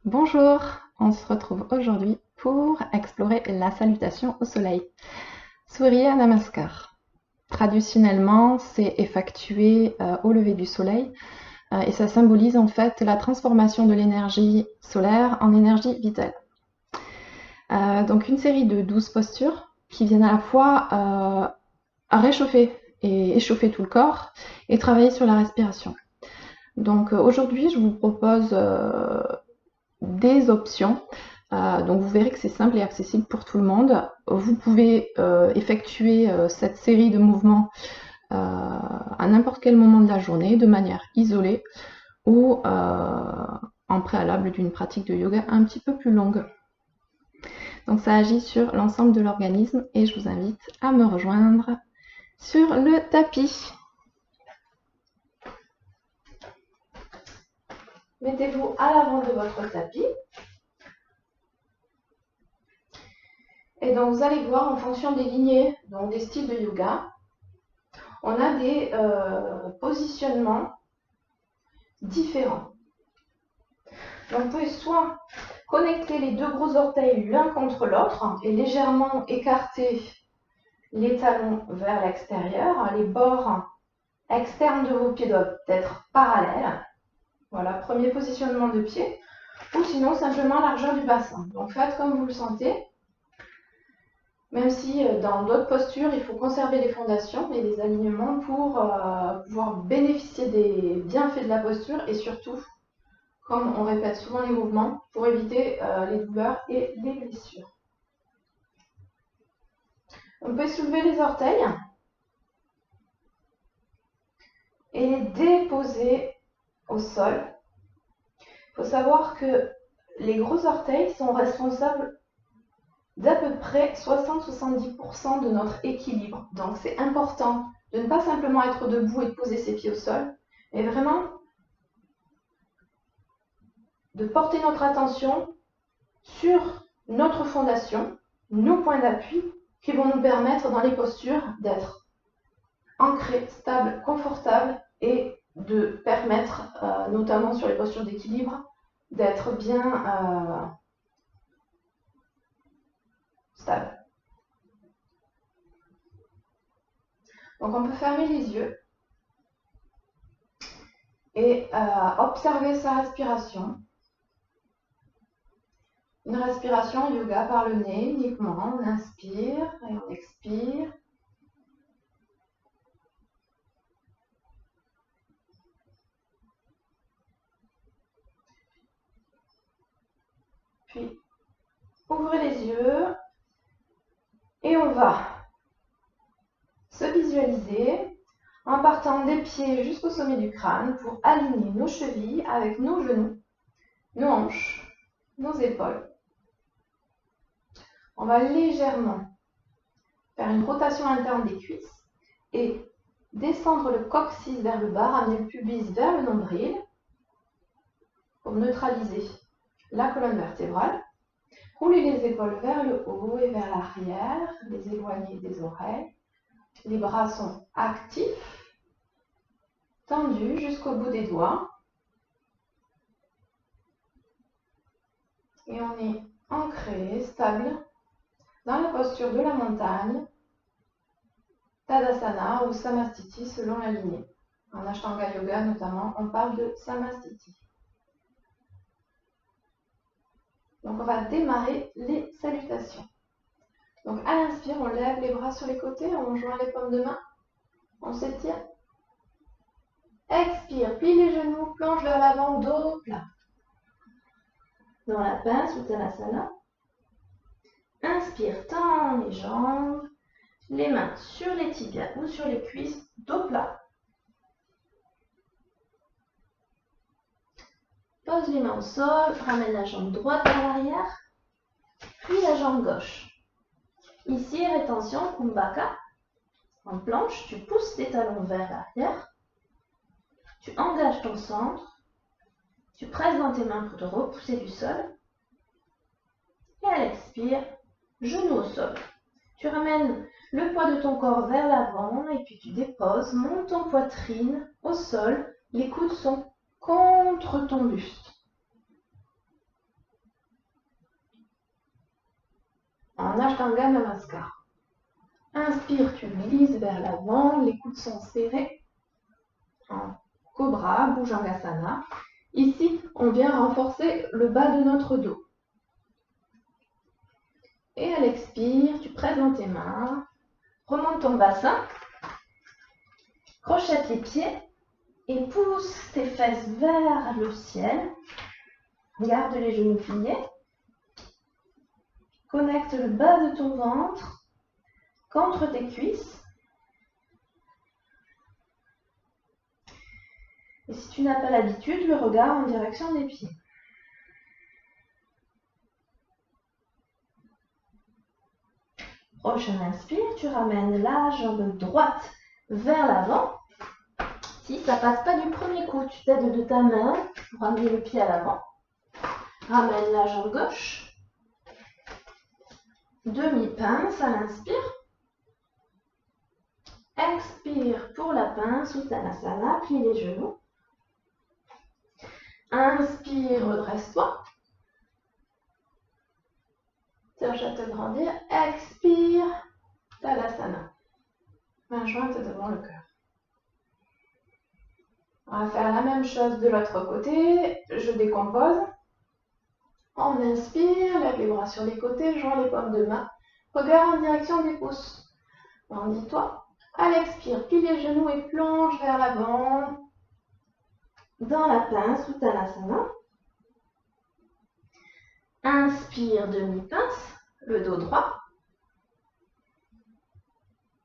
Bonjour, on se retrouve aujourd'hui pour explorer la salutation au soleil. Surya Namaskar. Traditionnellement, c'est effectué au lever du soleil et ça symbolise en fait la transformation de l'énergie solaire en énergie vitale. Donc une série de 12 postures qui viennent à la fois à réchauffer et échauffer tout le corps et travailler sur la respiration. Donc aujourd'hui, je vous propose des options. Donc vous verrez que c'est simple et accessible pour tout le monde. Vous pouvez effectuer cette série de mouvements à n'importe quel moment de la journée, de manière isolée ou en préalable d'une pratique de yoga un petit peu plus longue. Donc ça agit sur l'ensemble de l'organisme et je vous invite à me rejoindre sur le tapis. Mettez-vous à l'avant de votre tapis. Et donc vous allez voir en fonction des lignées, donc des styles de yoga, on a des positionnements différents. Donc vous pouvez soit connecter les deux gros orteils l'un contre l'autre et légèrement écarter les talons vers l'extérieur. Les bords externes de vos pieds doivent être parallèles. Voilà, premier positionnement de pied. Ou sinon simplement largeur du bassin. Donc faites comme vous le sentez. Même si dans d'autres postures, il faut conserver les fondations et les alignements pour pouvoir bénéficier des bienfaits de la posture et surtout, comme on répète souvent les mouvements, pour éviter les douleurs et les blessures. On peut soulever les orteils et les déposer au sol. Il faut savoir que les gros orteils sont responsables d'à peu près 60-70% de notre équilibre. Donc c'est important de ne pas simplement être debout et de poser ses pieds au sol, mais vraiment de porter notre attention sur notre fondation, nos points d'appui qui vont nous permettre dans les postures d'être ancrés, stables, confortables et de permettre, notamment sur les postures d'équilibre, d'être bien stable. Donc on peut fermer les yeux et observer sa respiration. Une respiration yoga par le nez uniquement. On inspire et on expire. Puis ouvrez les yeux et on va se visualiser en partant des pieds jusqu'au sommet du crâne pour aligner nos chevilles avec nos genoux, nos hanches, nos épaules. On va légèrement faire une rotation interne des cuisses et descendre le coccyx vers le bas, ramener le pubis vers le nombril pour neutraliser la colonne vertébrale. Rouler les épaules vers le haut et vers l'arrière, les éloigner des oreilles. Les bras sont actifs, tendus jusqu'au bout des doigts. Et on est ancré, stable, dans la posture de la montagne, Tadasana ou Samastiti selon la lignée. En Ashtanga Yoga notamment, on parle de Samastiti. Donc on va démarrer les salutations. Donc à l'inspire, on lève les bras sur les côtés, on joint les paumes de main, on s'étire. Expire, plie les genoux, plonge vers l'avant, dos plat. Dans la pince ou Tadasana. Inspire, tends les jambes, les mains sur les tibias ou sur les cuisses, dos plat. Pose les mains au sol, ramène la jambe droite vers l'arrière, puis la jambe gauche. Ici, rétention, Kumbhaka. En planche, tu pousses tes talons vers l'arrière, tu engages ton centre, tu presses dans tes mains pour te repousser du sol. Et à l'expire, genou au sol. Tu ramènes le poids de ton corps vers l'avant et puis tu déposes, monte ton poitrine au sol. Les coudes sont contre ton buste. en Ashtanga Namaskar. Inspire, tu glisses vers l'avant, les coudes sont serrés. En Cobra, Bhujangasana. Ici, on vient renforcer le bas de notre dos. Et à l'expire, tu presses dans tes mains, remonte ton bassin, crochette les pieds et pousse tes fesses vers le ciel. Garde les genoux pliés. Connecte le bas de ton ventre contre tes cuisses. Et si tu n'as pas l'habitude, le regard en direction des pieds. Prochaine inspire, tu ramènes la jambe droite vers l'avant. Si ça passe pas du premier coup, tu t'aides de ta main pour ramener le pied à l'avant. Ramène la jambe gauche. Demi-pince à l'inspire. Expire pour la pince, Uttanasana, plie les genoux. Inspire, redresse-toi. Cherche à te grandir. Expire, Tadasana. Main jointe devant le cœur. On va faire la même chose de l'autre côté. Je décompose. On inspire, lève les bras sur les côtés, joins les paumes de main. Regard en direction des pouces. Grandis-toi. À l'expire, plie les genoux et plonge vers l'avant. Dans la pince, Uttanasana. Inspire, demi-pince, le dos droit.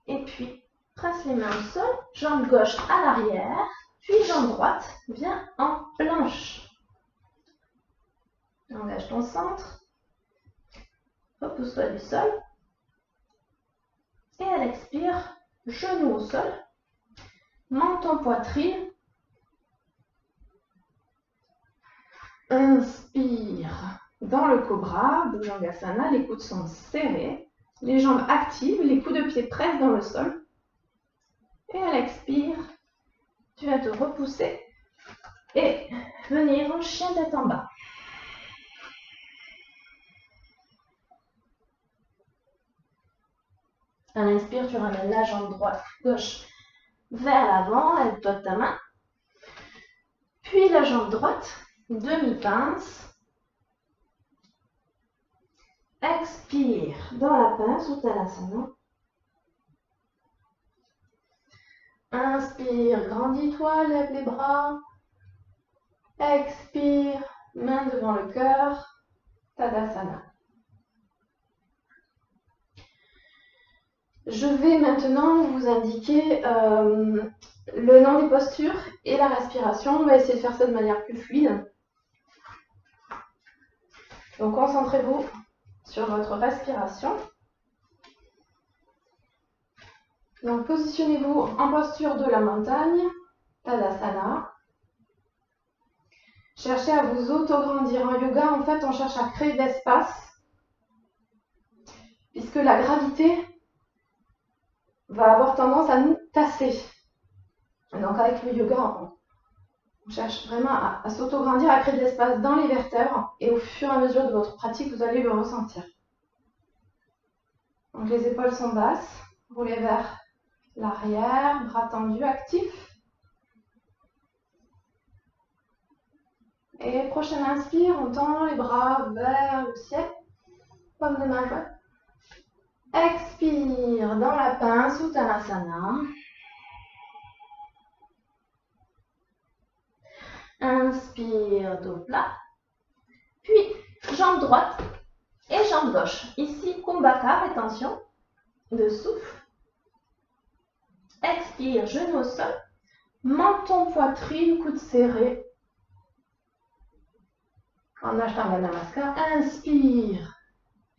Et puis, presse les mains au sol, jambe gauche à l'arrière, puis jambe droite vient en planche. Engage ton centre. Repousse-toi du sol. Et à l'expire, genou au sol. Menton poitrine. Inspire. Dans le cobra, Bhujangasana, les coudes sont serrés. Les jambes actives, les coups de pied pressent dans le sol. Et à l'expire, tu vas te repousser et venir en chien tête en bas. À l'inspire, tu ramènes la jambe droite, gauche vers l'avant, lève-toi de ta main. Puis la jambe droite, demi-pince. Expire dans la pince, Uttanasana. Inspire, grandis-toi, lève les bras. Expire, main devant le cœur, Tadasana. Je vais maintenant vous indiquer le nom des postures et la respiration. On va essayer de faire ça de manière plus fluide. Donc concentrez-vous sur votre respiration. Donc positionnez-vous en posture de la montagne, Tadasana. Cherchez à vous auto-grandir. En yoga, en fait, on cherche à créer de l'espace, puisque la gravité va avoir tendance à nous tasser. Et donc avec le yoga, on cherche vraiment à s'auto-grandir, à créer de l'espace dans les vertèbres, et au fur et à mesure de votre pratique, vous allez le ressentir. Donc les épaules sont basses, roulez vers l'arrière, bras tendus, actifs. Et prochaine inspire, on tend les bras vers le ciel, paume de main jointe. Expire dans la pince, Uttanasana. Inspire, dos plat. Puis, jambe droite et jambe gauche. Ici, Kumbhaka, rétention de souffle. Expire, genou au sol. Menton, poitrine, coude serré. En Ashtanga Namaskar. Inspire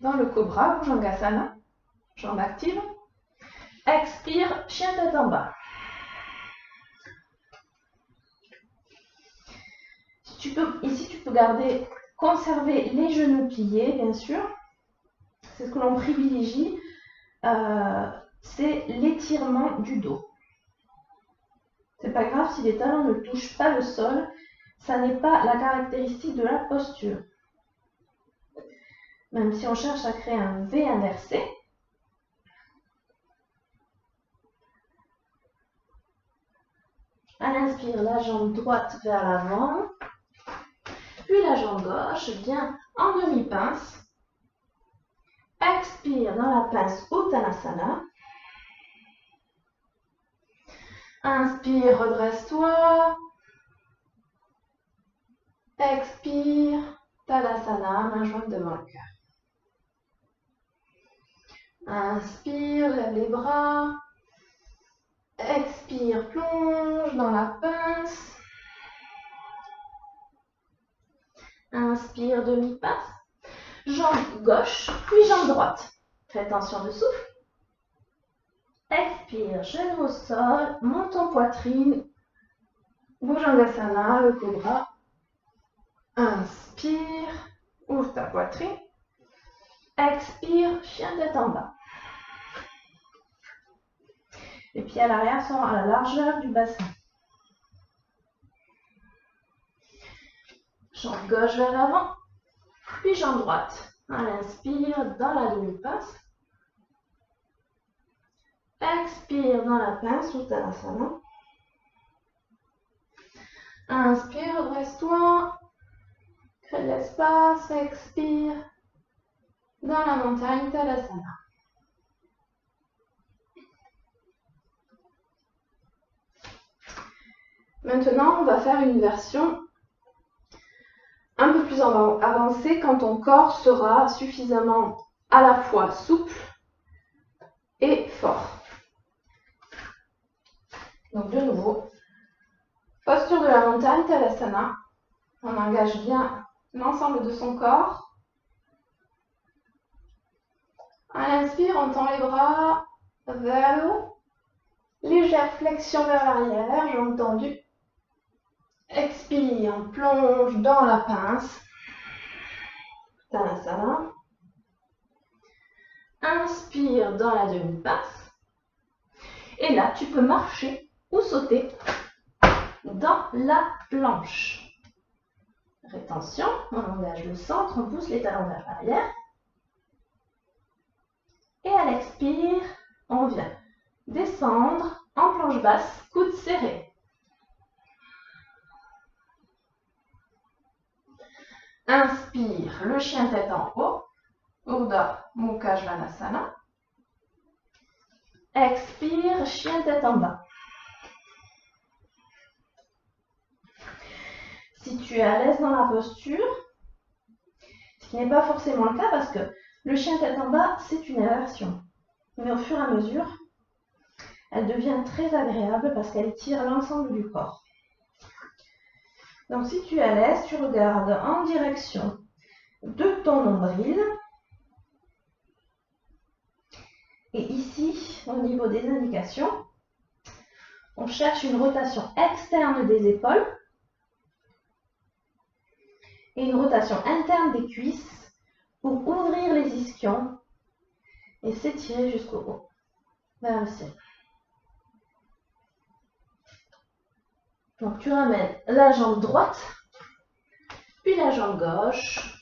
dans le Cobra, Bhujangasana. Jambe active. Expire, chien tête en bas. Ici, tu peux conserver les genoux pliés, bien sûr. C'est ce que l'on privilégie. C'est l'étirement du dos. C'est pas grave si les talons ne touchent pas le sol. Ça n'est pas la caractéristique de la posture. même si on cherche à créer un V inversé. À l'inspire, la jambe droite vers l'avant, puis la jambe gauche vient en demi-pince. Expire dans la pince Uttanasana. Inspire, redresse-toi. Expire, Tadasana, main jointe devant le cœur. Inspire, lève les bras. Expire, plonge dans la pince. Inspire, demi-pince. Jambe gauche, puis jambe droite. Fais attention de souffle. Expire, genou au sol, monte en poitrine. Bhujangasana, le cobra. Inspire, ouvre ta poitrine. Expire, chien tête en bas. Les pieds à l'arrière sont à la largeur du bassin. Jambe gauche vers l'avant, puis jambe droite. À l'inspire, dans la demi-pince. Expire dans la pince, Uttanasana. Inspire, redresse-toi. Crée de l'espace, expire. Dans la montagne, Tadasana. Maintenant, on va faire une version un peu plus avancée quand ton corps sera suffisamment à la fois souple et fort. Donc de nouveau, posture de la montagne, Tadasana. On engage bien l'ensemble de son corps. À l'inspire, on tend les bras vers le haut. Légère flexion vers l'arrière, jambes tendues. Expire, on plonge dans la pince. Tadasana. Inspire dans la demi-pince. Et là, tu peux marcher ou sauter dans la planche. Rétention, on engage le centre, on pousse les talons vers l'arrière. Et à l'expire, on vient descendre en planche basse, coude serré. Inspire, le chien tête en haut, Urdhva Mukha Svanasana. Expire, chien tête en bas. Si tu es à l'aise dans la posture, ce qui n'est pas forcément le cas parce que le chien tête en bas, c'est une inversion. Mais au fur et à mesure, elle devient très agréable parce qu'elle tire l'ensemble du corps. Donc si tu es à l'aise, tu regardes en direction de ton nombril. Et ici, au niveau des indications, on cherche une rotation externe des épaules et une rotation interne des cuisses pour ouvrir les ischions et s'étirer jusqu'au haut, vers le ciel. Donc tu ramènes la jambe droite, puis la jambe gauche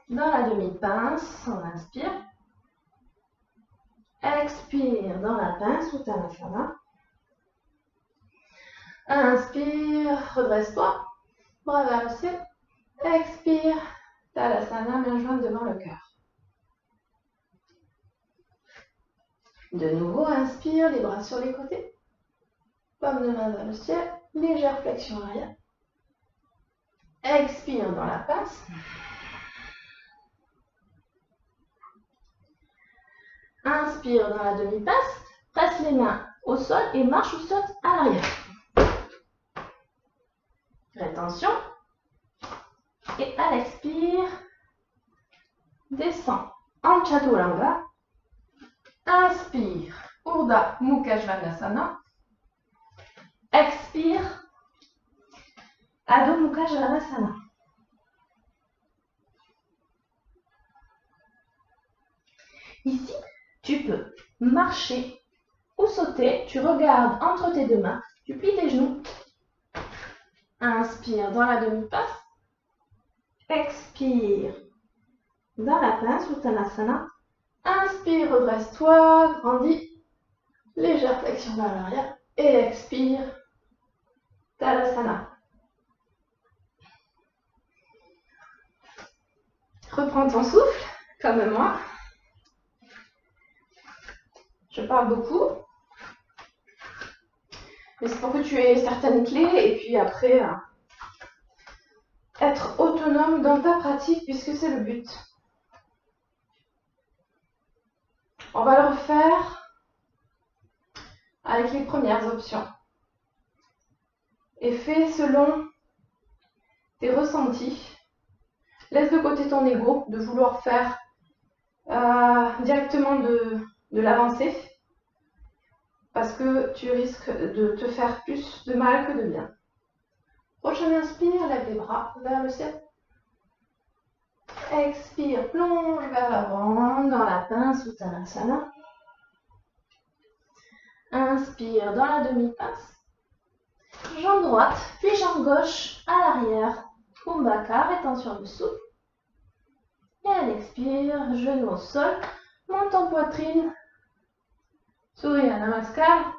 dans la demi-pince, on inspire. Expire dans la pince, Uttanasana. Inspire, redresse-toi, bras vers le ciel. Expire, Tadasana, main jointe devant le cœur. De nouveau, inspire, les bras sur les côtés. Paume de main vers le ciel, légère flexion arrière. Expire dans la pince. Inspire dans la demi-pince, presse les mains au sol et marche ou saute à l'arrière. Rétention. Et à l'expire, descend en Chaturanga. Inspire, Urdhva Mukha Svanasana. Expire, Adho Mukha Svanasana. Ici, tu peux marcher ou sauter. Tu regardes entre tes deux mains, tu plies tes genoux. Inspire dans la demi-pince. Expire dans la pince, Uttanasana. Inspire, redresse-toi, grandis. Légère flexion vers l'arrière. Et expire, Tadasana. Reprends ton souffle, comme moi. Je parle beaucoup. Mais c'est pour que tu aies certaines clés et puis après, être autonome dans ta pratique puisque c'est le but. On va le refaire avec les premières options. Et fais selon tes ressentis. Laisse de côté ton ego de vouloir faire directement de l'avancée parce que tu risques de te faire plus de mal que de bien. Prochaine inspire, lève les bras vers le ciel. Expire, plonge vers l'avant dans la pince Uttanasana. Inspire dans la demi-pince. Jambe droite, puis jambe gauche à l'arrière. Kumbhaka, rétention de souffle. Et elle expire, genou au sol, monte en poitrine. Surya Namaskar.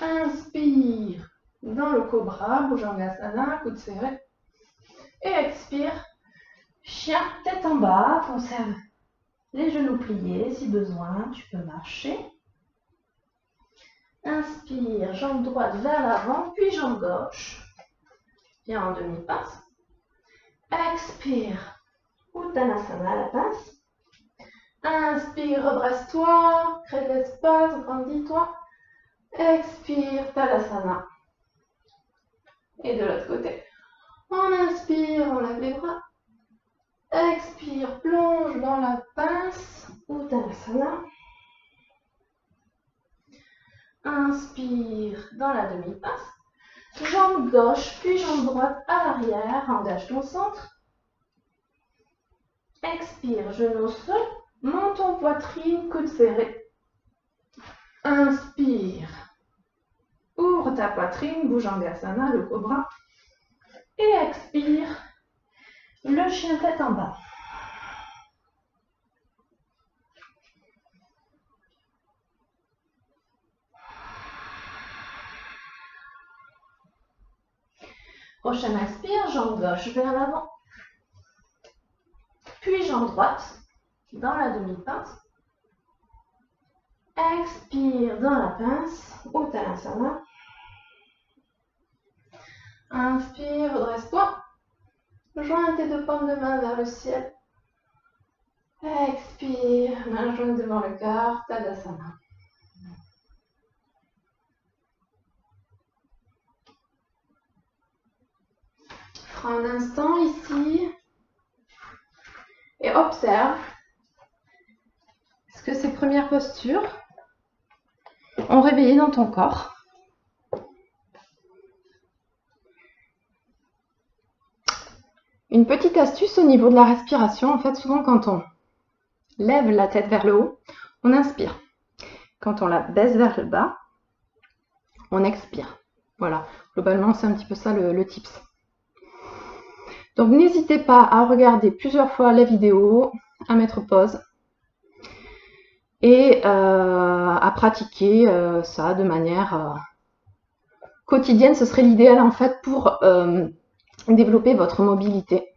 Inspire dans le cobra, Bhujangasana, coude serré. Et expire, chien, tête en bas, conserve les genoux pliés si besoin, tu peux marcher. Inspire, jambe droite vers l'avant, puis jambe gauche. Viens en demi-pince. Expire, Uttanasana, la pince. Inspire, redresse-toi, crée de l'espace, grandis-toi. Expire, Tadasana. Et de l'autre côté. On inspire, on lève les bras. Expire, plonge dans la pince, Uttanasana. Inspire dans la demi-pince. Jambe gauche, puis jambe droite à l'arrière. Engage ton centre. Expire, genou au sol. Monte en poitrine, coude serré. Inspire. Ouvre ta poitrine, Bhujangasana, le cobra. Et expire, le chien tête en bas. Prochaine inspire, jambe gauche vers l'avant. Puis jambe droite dans la demi-pince. Expire dans la pince, Uttanasana. Inspire, redresse-toi. Joins tes deux paumes de main vers le ciel. Expire, main jointe devant le cœur, Tadasana. Prends un instant ici et observe ce que ces premières postures ont réveillé dans ton corps. Une petite astuce au niveau de la respiration, en fait, souvent quand on lève la tête vers le haut, on inspire. Quand on la baisse vers le bas, on expire. Voilà, globalement, c'est un petit peu ça le tips. Donc, n'hésitez pas à regarder plusieurs fois la vidéo, à mettre pause et à pratiquer ça de manière quotidienne. Ce serait l'idéal, en fait, pour développer votre mobilité,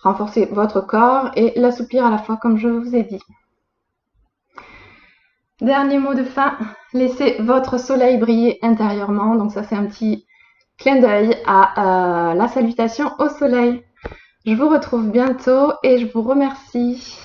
renforcer votre corps et l'assouplir à la fois, comme je vous ai dit. Dernier mot de fin, laissez votre soleil briller intérieurement. Donc ça, c'est un petit clin d'œil à la salutation au soleil. Je vous retrouve bientôt et je vous remercie.